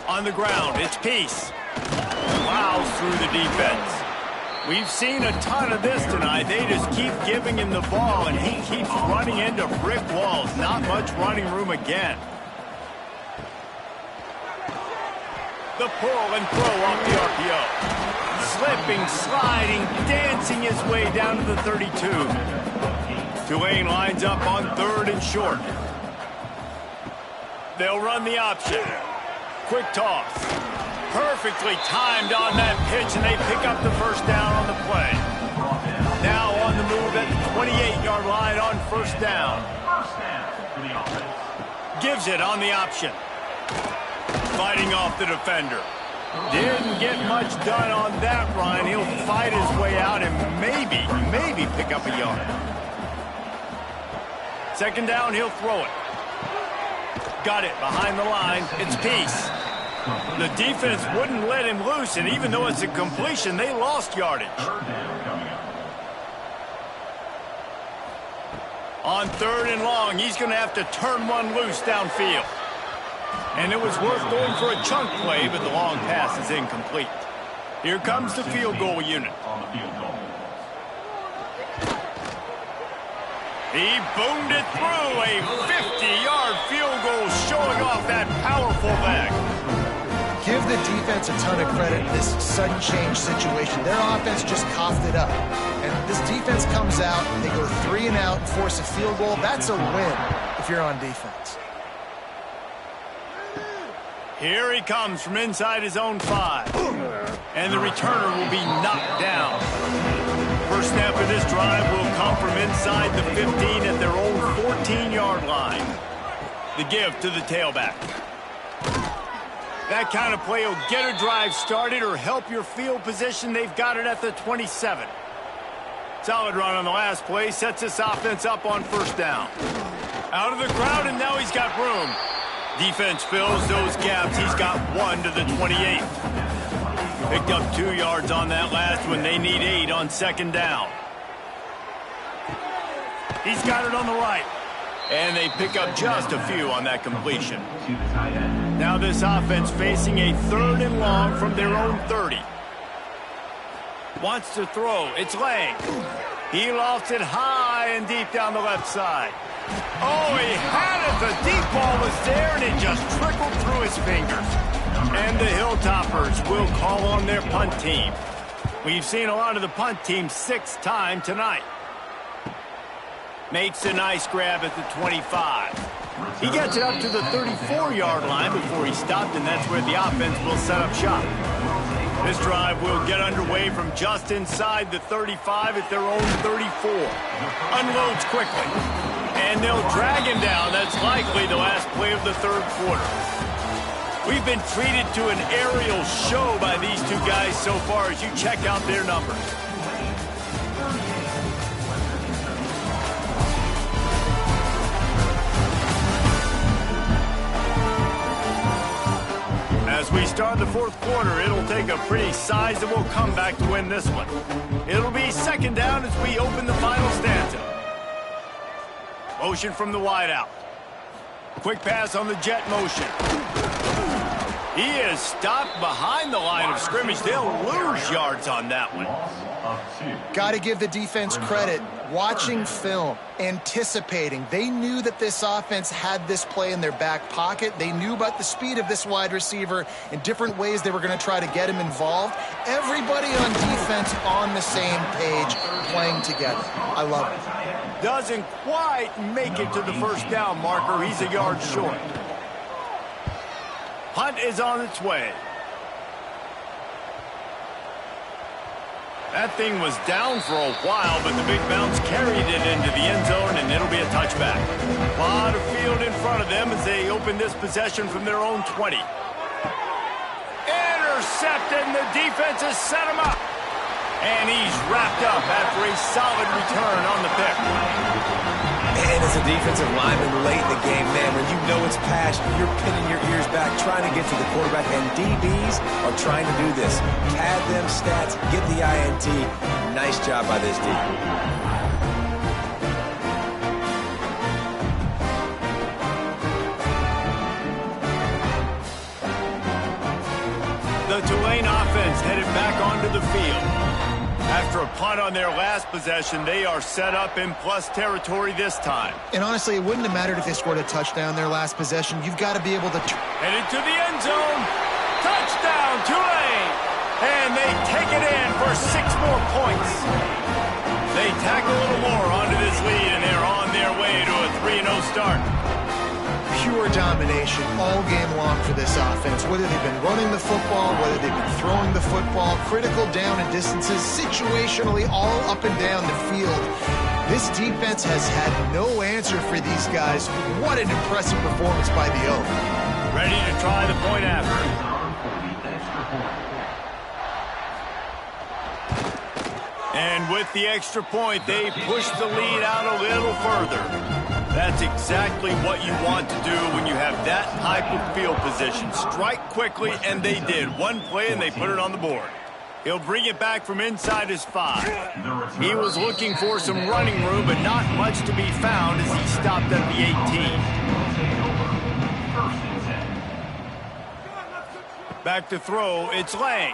S1: On the ground, it's Peace. Plows through the defense. We've seen a ton of this tonight. They just keep giving him the ball, and he keeps running into brick walls. Not much running room again. The pull and throw off the RPO. Slipping, sliding, dancing his way down to the 32. Tulane lines up on third and short. They'll run the option. Quick toss. Perfectly timed on that pitch, and they pick up the first down on the play. Now on the move at the 28-yard line on first down. Gives it on the option. Fighting off the defender. Didn't get much done on that run. He'll fight his way out and maybe pick up a yard. Second down, he'll throw it. Got it behind the line. It's Peace. The defense wouldn't let him loose, and even though it's a completion, they lost yardage. On third and long, he's going to have to turn one loose downfield. And it was worth going for a chunk play, but the long pass is incomplete. Here comes the field goal unit. He boomed it through, a 50-yard field goal showing off that powerful leg.
S3: Give the defense a ton of credit in this sudden change situation. Their offense just coughed it up. And this defense comes out, they go 3 and out, and force a field goal. That's a win if you're on defense.
S1: Here he comes from inside his own 5. And the returner will be knocked down. First snap of this drive will come from inside the 15 at their own 14-yard line. The give to the tailback. That kind of play will get a drive started or help your field position. They've got it at the 27. Solid run on the last play. Sets this offense up on first down. Out of the crowd, and now he's got room. Defense fills those gaps. He's got 1 to the 28. Picked up 2 yards on that last one. They need 8 on second down. He's got it on the right. And they pick up just a few on that completion.
S5: To the tight end.
S1: Now this offense facing a 3rd and long from their own 30. Wants to throw. It's Lang. He lofts it high and deep down the left side. Oh, he had it. The deep ball was there, and it just trickled through his fingers. And the Hilltoppers will call on their punt team. We've seen a lot of the punt team 6 times tonight. Makes a nice grab at the 25. He gets it up to the 34-yard line before he stopped, and that's where the offense will set up shop. This drive will get underway from just inside the 35 at their own 34. Unloads quickly. And they'll drag him down. That's likely the last play of the 3rd quarter. We've been treated to an aerial show by these two guys so far as you check out their numbers. As we start the 4th quarter, it'll take a pretty sizable comeback to win this one. It'll be 2nd down as we open the final stanza. Motion from the wideout. Quick pass on the jet motion. He is stopped behind the line of scrimmage. They'll lose yards on that one.
S3: Got to give the defense credit. Watching film, anticipating. They knew that this offense had this play in their back pocket. They knew about the speed of this wide receiver and different ways they were going to try to get him involved. Everybody on defense on the same page, playing together. I love it.
S1: Doesn't quite make it to the 1st down marker. He's a yard short. Punt is on its way. That thing was down for a while, but the big bounce carried it into the end zone, and it'll be a touchback. A lot of field in front of them as they open this possession from their own 20. Intercepted, and the defense has set him up. And he's wrapped up after a solid return on the pick.
S2: And as a defensive lineman late in the game, man, when you know it's passion, you're pinning your ears back, trying to get to the quarterback, and DBs are trying to do this. Pad them stats, get the INT. Nice job by this D.
S1: The Tulane offense headed back onto the field. After a punt on their last possession, they are set up in plus territory this time.
S3: And honestly, it wouldn't have mattered if they scored a touchdown their last possession. You've got to be able to...
S1: Headed to the end zone. Touchdown, Tulane! And they take it in for 6 more points. They tack a little more onto this lead, and they're on their way to a 3-0 start.
S3: Pure domination all game long for this offense. Whether they've been running the football, whether they've been throwing the football, critical down and distances, situationally all up and down the field. This defense has had no answer for these guys. What an impressive performance by the Oak.
S1: Ready to try the point after. And with the extra point, they push the lead out a little further. That's exactly what you want to do when you have that type of field position. Strike quickly, and they did. One play, and they put it on the board. He'll bring it back from inside his 5. He was looking for some running room, but not much to be found as he stopped at the 18. Back to throw, it's Lang.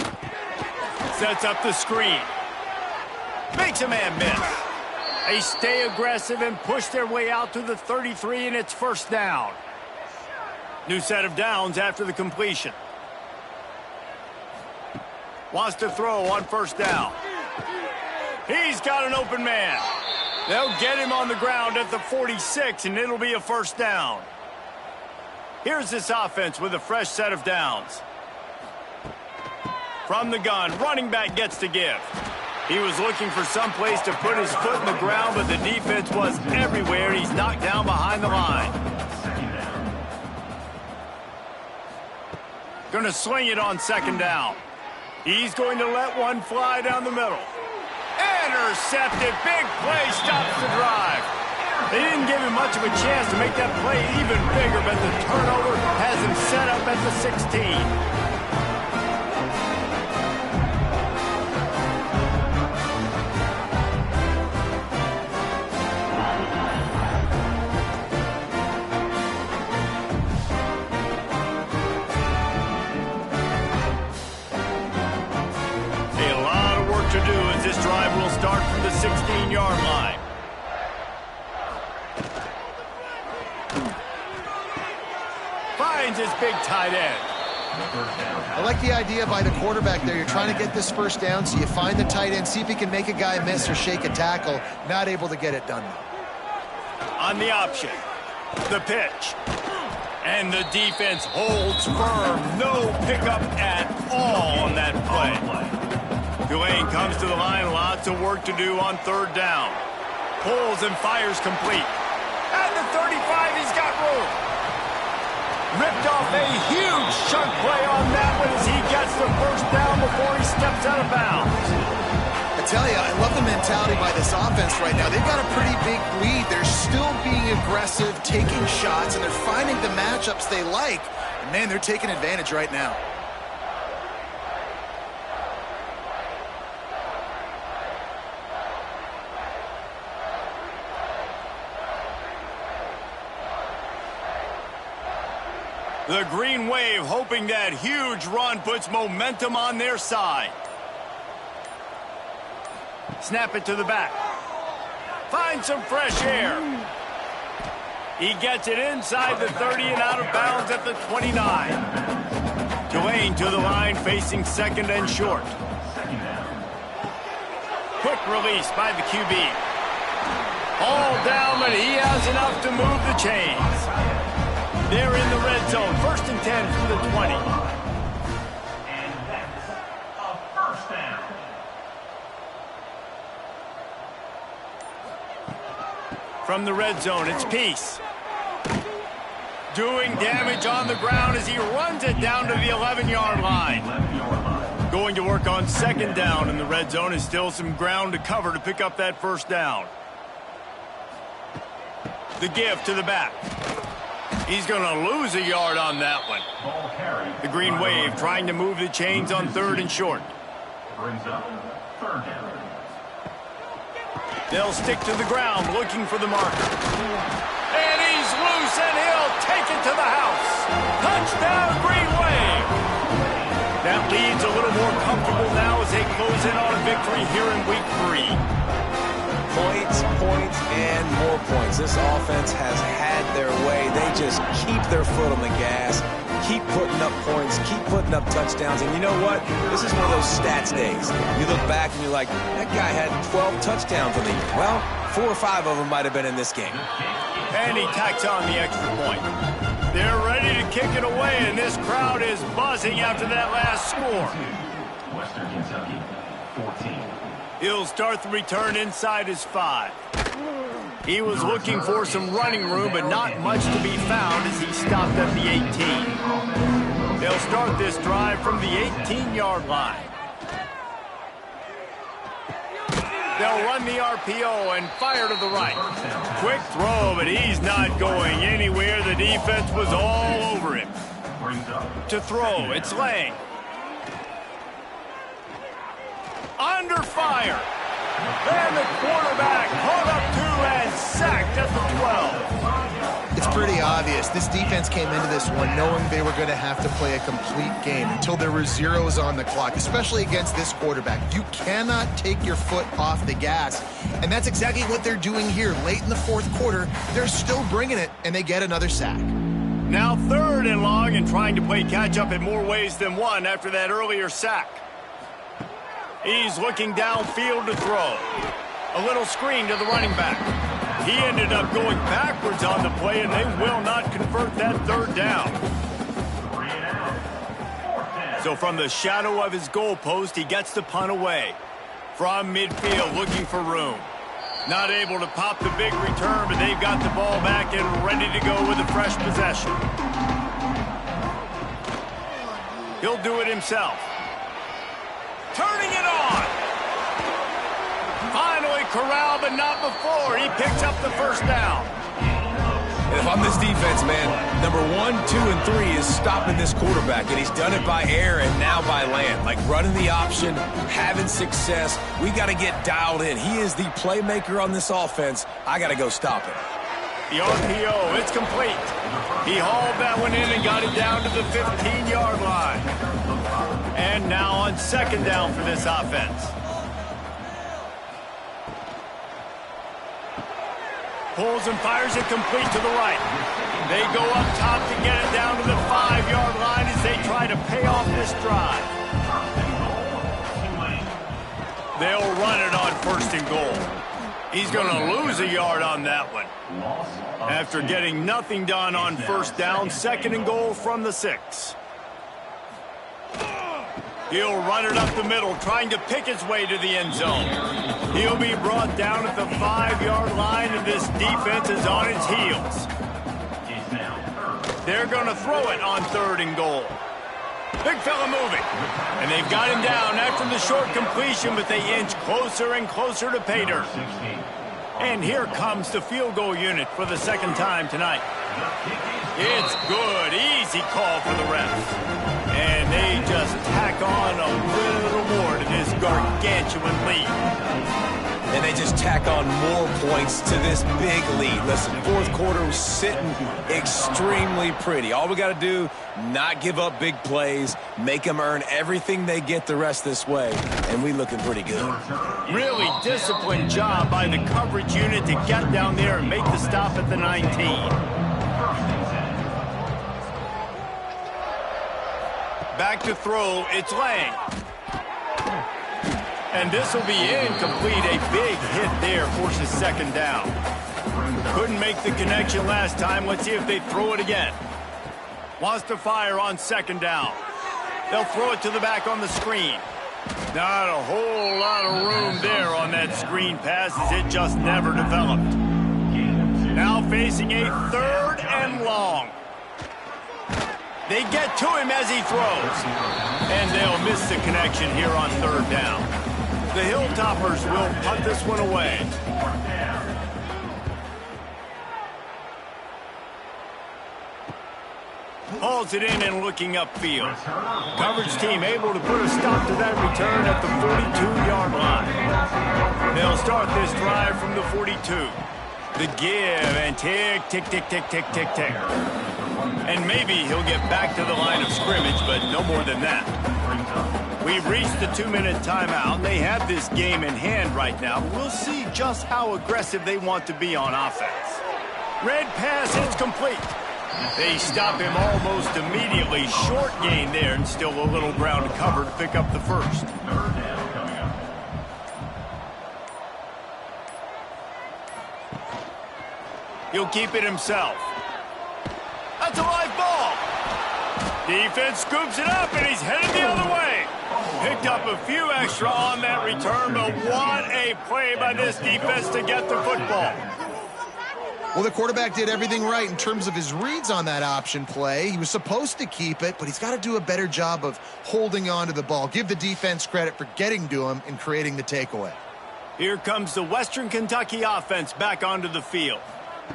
S1: Sets up the screen. Makes a man miss. They stay aggressive and push their way out to the 33, and it's 1st down. New set of downs after the completion. Wants to throw on 1st down. He's got an open man. They'll get him on the ground at the 46, and it'll be a 1st down. Here's this offense with a fresh set of downs. From the gun, running back gets to give. He was looking for some place to put his foot in the ground, but the defense was everywhere. He's knocked down behind the line. Going to sling it on 2nd down. He's going to let one fly down the middle. Intercepted. Big play stops the drive. They didn't give him much of a chance to make that play even bigger, but the turnover has him set up at the 16. 16-yard line. Finds his big tight end.
S3: I like the idea by the quarterback there. You're trying to get this first down, so you find the tight end, see if he can make a guy miss or shake a tackle. Not able to get it done, though.
S1: On the option, the pitch. And the defense holds firm. No pickup at all on that play. Tulane comes to the line. Lots of work to do on third down. Pulls and fires complete. At the 35, he's got room. Ripped off a huge chunk play on that one as he gets the first down before he steps out of bounds.
S3: I tell you, I love the mentality by this offense right now. They've got a pretty big lead. They're still being aggressive, taking shots, and they're finding the matchups they like. And man, they're taking advantage right now.
S1: The Green Wave hoping that huge run puts momentum on their side. Snap it to the back. Find some fresh air. He gets it inside the 30 and out of bounds at the 29. Tulane to the line facing second and short. Quick release by the QB. All down, but he has enough to move the chains. They're in the red zone. First and 10 from the 20.
S5: And that's a first down.
S1: From the red zone, it's Peace. Doing damage on the ground as he runs it down to the 11-yard line. Going to work on second down in the red zone is still some ground to cover to pick up that first down. The give to the back. He's going to lose a yard on that one. The Green Wave trying to move the chains on third and short.
S5: Brings up third down.
S1: They'll stick to the ground looking for the marker. And he's loose and he'll take it to the house. Touchdown, Green Wave. That lead's a little more comfortable now as they close in on a victory here in week 3.
S2: Points, points, and more points. This offense has had their way. They just keep their foot on the gas, keep putting up points, keep putting up touchdowns. And you know what? This is one of those stats days. You look back and you're like, that guy had 12 touchdowns on the year. Well, 4 or 5 of them might have been in this game.
S1: And he tacks on the extra point. They're ready to kick it away, and this crowd is buzzing after that last score.
S5: Western Kentucky, 14.
S1: He'll start the return inside his 5. He was looking for some running room, but not much to be found as he stopped at the 18. They'll start this drive from the 18-yard line. They'll run the RPO and fire to the right. Quick throw, but he's not going anywhere. The defense was all over him. To throw, it's Lang. Under fire. And the quarterback caught up to and sacked at the 12.
S3: It's pretty obvious. This defense came into this one knowing they were going to have to play a complete game until there were zeros on the clock, especially against this quarterback. You cannot take your foot off the gas, and that's exactly what they're doing here. Late in the fourth quarter, they're still bringing it, and they get another sack.
S1: Now third and long and trying to play catch-up in more ways than one after that earlier sack. He's looking downfield to throw. A little screen to the running back. He ended up going backwards on the play, and they will not convert that third down. So from the shadow of his goalpost, he gets the punt away. From midfield, looking for room. Not able to pop the big return, but they've got the ball back and ready to go with a fresh possession. He'll do it himself. Turning it on. Finally corralled, but not before. He picks up the first down.
S2: And if I'm this defense, man, number 1, 2, and 3 is stopping this quarterback, and he's done it by air and now by land. Like running the option, having success. We got to get dialed in. He is the playmaker on this offense. I got to go stop him.
S1: The RPO, it's complete. He hauled that one in and got it down to the 15-yard line. And now on second down for this offense. Pulls and fires it complete to the right. They go up top to get it down to the 5-yard line as they try to pay off this drive. They'll run it on 1st and goal. He's going to lose a yard on that one. After getting nothing done on 1st down, 2nd and goal from the 6. He'll run it up the middle, trying to pick his way to the end zone. He'll be brought down at the 5-yard line, and this defense is on its heels. They're going to throw it on 3rd and goal. Big fella moving. And they've got him down after the short completion, but they inch closer and closer to pay dirt. And here comes the field goal unit for the 2nd time tonight. It's good. Easy call for the refs. And they just tack on a little more to this gargantuan lead.
S2: And they just tack on more points to this big lead. Listen, 4th quarter was sitting extremely pretty. All we got to do, not give up big plays, make them earn everything they get the rest this way, and we looking pretty good.
S1: Really disciplined job by the coverage unit to get down there and make the stop at the 19. Back to throw, it's Lang. And this will be incomplete. A big hit there forces 2nd down. Couldn't make the connection last time. Let's see if they throw it again. Wants to fire on 2nd down. They'll throw it to the back on the screen. Not a whole lot of room there on that screen pass as it just never developed. Now facing a 3rd and long. They get to him as he throws. And they'll miss the connection here on 3rd down. The Hilltoppers will punt this one away. Hauls it in and looking upfield. Coverage team able to put a stop to that return at the 42-yard line. They'll start this drive from the 42. The give and tick, tick, tick, tick, tick, tick, tick. And maybe he'll get back to the line of scrimmage, but no more than that. We've reached the 2-minute timeout. They have this game in hand right now. We'll see just how aggressive they want to be on offense. Red pass, it's complete. They stop him almost immediately. Short gain there, and still a little ground to cover to pick up the 1st. He'll keep it himself. That's a live ball. Defense scoops it up, and he's headed the other way. Picked up a few extra on that return, but what a play by this defense to get the football.
S3: Well, the quarterback did everything right in terms of his reads on that option play. He was supposed to keep it, but he's got to do a better job of holding on to the ball. Give the defense credit for getting to him and creating the takeaway.
S1: Here comes the Western Kentucky offense back onto the field.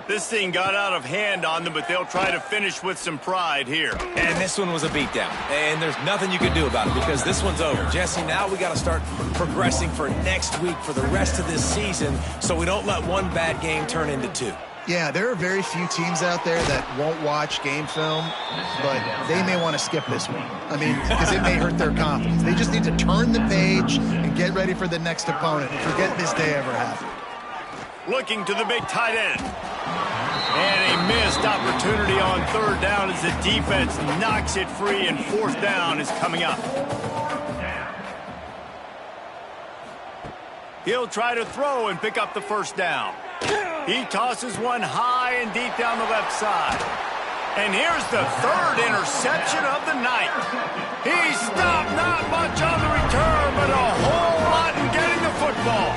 S1: This thing got out of hand on them, but they'll try to finish with some pride here.
S2: And this one was a beatdown. And there's nothing you can do about it because this one's over. Jesse, now we got to start progressing for next week for the rest of this season so we don't let one bad game turn into 2.
S3: Yeah, there are very few teams out there that won't watch game film, but they may want to skip this one. I mean, because it may hurt their confidence. They just need to turn the page and get ready for the next opponent and forget this day ever happened.
S1: Looking to the big tight end. And a missed opportunity on 3rd down as the defense knocks it free, and 4th down is coming up. He'll try to throw and pick up the 1st down. He tosses one high and deep down the left side. And here's the 3rd interception of the night. He stopped not much on the return, but a whole lot in getting the football.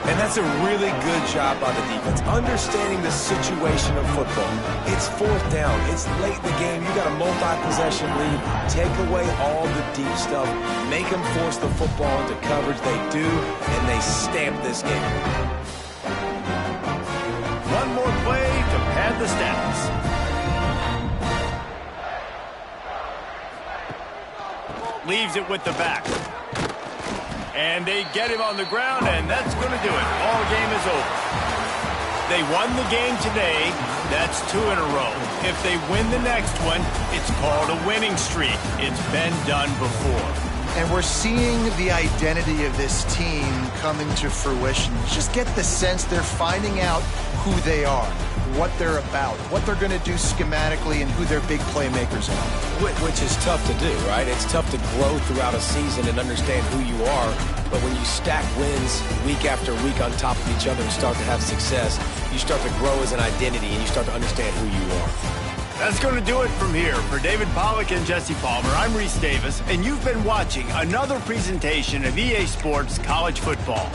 S2: And that's a really good job by the defense, understanding the situation of football. It's 4th down. It's late in the game. You got a multi-possession lead. Take away all the deep stuff. Make them force the football into coverage. They do, and they stamp this game.
S1: One more play to pad the stats. Leaves it with the back. And they get him on the ground, and that's going to do it. All game is over. They won the game today. That's 2 in a row. If they win the next one, it's called a winning streak. It's been done before.
S3: And we're seeing the identity of this team coming to fruition. You just get the sense they're finding out who they are, what they're about, what they're going to do schematically, and who their big playmakers are.
S2: Which is tough to do, right? It's tough to grow throughout a season and understand who you are. But when you stack wins week after week on top of each other and start to have success, you start to grow as an identity and you start to understand who you are.
S1: That's going to do it from here. For David Pollack and Jesse Palmer, I'm Reese Davis, and you've been watching another presentation of EA Sports College Football.